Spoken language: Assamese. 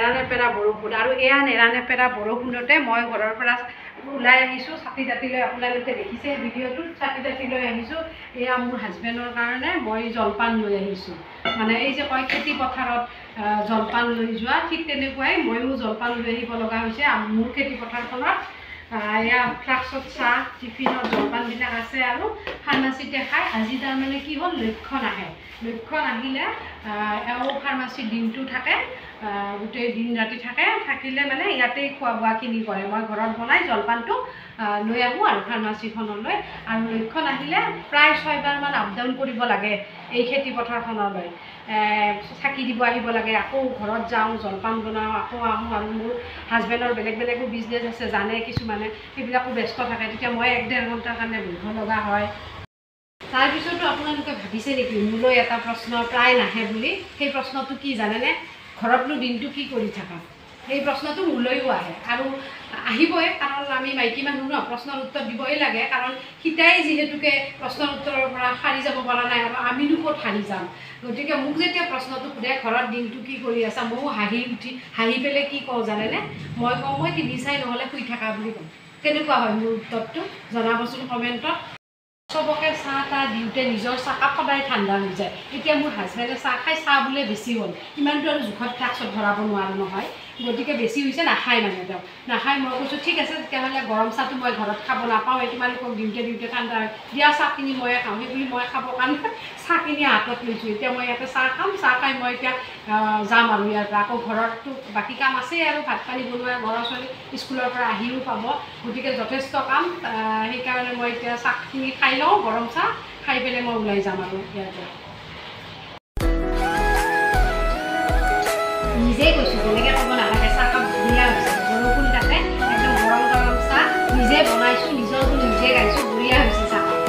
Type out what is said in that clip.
নেৰানেপেৰা বৰষুণ আৰু এয়া নেৰানেপেৰা বৰষুণতে মই ঘৰৰ পৰা ওলাই আহিছোঁ ছাতি তাতি লৈ আপোনালোকে দেখিছে ভিডিঅ'টোত ছাতি তাতি লৈ আহিছোঁ এয়া মোৰ হাজবেণ্ডৰ কাৰণে মই জলপান লৈ আহিছোঁ মানে এই যে কয় খেতি পথাৰত জলপান লৈ যোৱা ঠিক তেনেকুৱাই ময়ো জলপান লৈ আহিব লগা হৈছে মোৰ খেতি পথাৰখনত এয়া ফ্লাক্সত চাহ টিফিনত জলপানবিলাক আছে আৰু ফাৰ্মাচীতে খায় আজি তাৰমানে কি হ'ল লক্ষণ আহিলে এওঁ ফাৰ্মাচীত দিনটো থাকে গোটেই দিন ৰাতি থাকিলে মানে ইয়াতেই খোৱা বোৱাখিনি কৰে মই ঘৰত বনাই জলপানটো লৈ আহোঁ আৰু ফাৰ্মাচীখনলৈ আৰু লক্ষণ আহিলে প্ৰায় 6বাৰমান আপ ডাউন কৰিব লাগে এই খেতি পথাৰখনলৈ চাকি দিব আহিব লাগে আকৌ ঘৰত যাওঁ জলপান বনাওঁ আকৌ আহোঁ আৰু মোৰ হাজবেণ্ডৰ বেলেগো বিজনেছ আছে জানে কিছুমানে সেইবিলাকো ব্যস্ত থাকে তেতিয়া মই 1-1.5 ঘণ্টাৰ কাৰণে বহিব লগা হয় তাৰপিছতো আপোনালোকে ভাবিছে নেকি মোলৈ এটা প্ৰশ্ন প্ৰায় নাহে বুলি সেই প্ৰশ্নটো কি জানেনে ঘৰতনো দিনটো কি কৰি থাকা সেই প্ৰশ্নটো মোলৈও আহে আৰু আহিবই কাৰণ আমি মাইকী মানুহ ন প্ৰশ্নৰ উত্তৰ দিবই লাগে কাৰণ সিতাই যিহেতুকে প্ৰশ্নৰ উত্তৰৰ পৰা সাৰি যাব পৰা নাই আৰু আমিনো ক'ত সাৰি যাম গতিকে মোক যেতিয়া প্ৰশ্নটো সোধে ঘৰত দিনটো কি কৰি আছা ময়ো হাঁহি পেলাই কি কওঁ জানেনে মই কওঁ মই টিভি চাই নহ'লে শুই থাকা বুলি কওঁ কেনেকুৱা হয় মোৰ উত্তৰটো জনাবচোন কমেণ্টত চবকে চাহ তাহ দিওঁতে নিজৰ চাহকাপ সদায় ঠাণ্ডা হৈ যায় এতিয়া মোৰ হাজবেণ্ডে চাহ খাই চাহ বোলে বেছি হ'ল ইমানটো আৰু জোখত ফ্লাক্সত ভৰাব নোৱাৰোঁ নহয় গতিকে বেছি হৈছে নাখায় মানে তেওঁ নাখায় মই কৈছোঁ ঠিক আছে তেতিয়াহ'লে গৰম চাহটো মই ঘৰত খাব নাপাওঁ তোমালোকক দিওঁতে ঠাণ্ডা দিয়া চাহখিনি ময়ে খাওঁ সেই বুলি মই খাবৰ কাৰণে চাহখিনি হাতত লৈছোঁ এতিয়া মই ইয়াতে চাহ খাম চাহ খাই মই এতিয়া যাম আৰু ইয়াৰ পৰা আকৌ ঘৰততো বাকী কাম আছেই আৰু ভাত পানী বনোৱা ল'ৰা ছোৱালী স্কুলৰ পৰা আহিও পাব গতিকে যথেষ্ট কাম সেইকাৰণে মই এতিয়া চাহখিনি খাই লওঁ গৰম চাহ খাই পেলাই মই ওলাই যাম আৰু ইয়াৰ পৰা নিজেই কৈছোঁ যেনেকৈ ক'ব নালাগে চাহকাপ বঢ়িয়া হৈছে বৰষুণ তাতে একদম গৰম চাহ নিজে বনাইছোঁ নিজৰটো নিজে গাইছোঁ বঢ়িয়া হৈছে চাহকাপ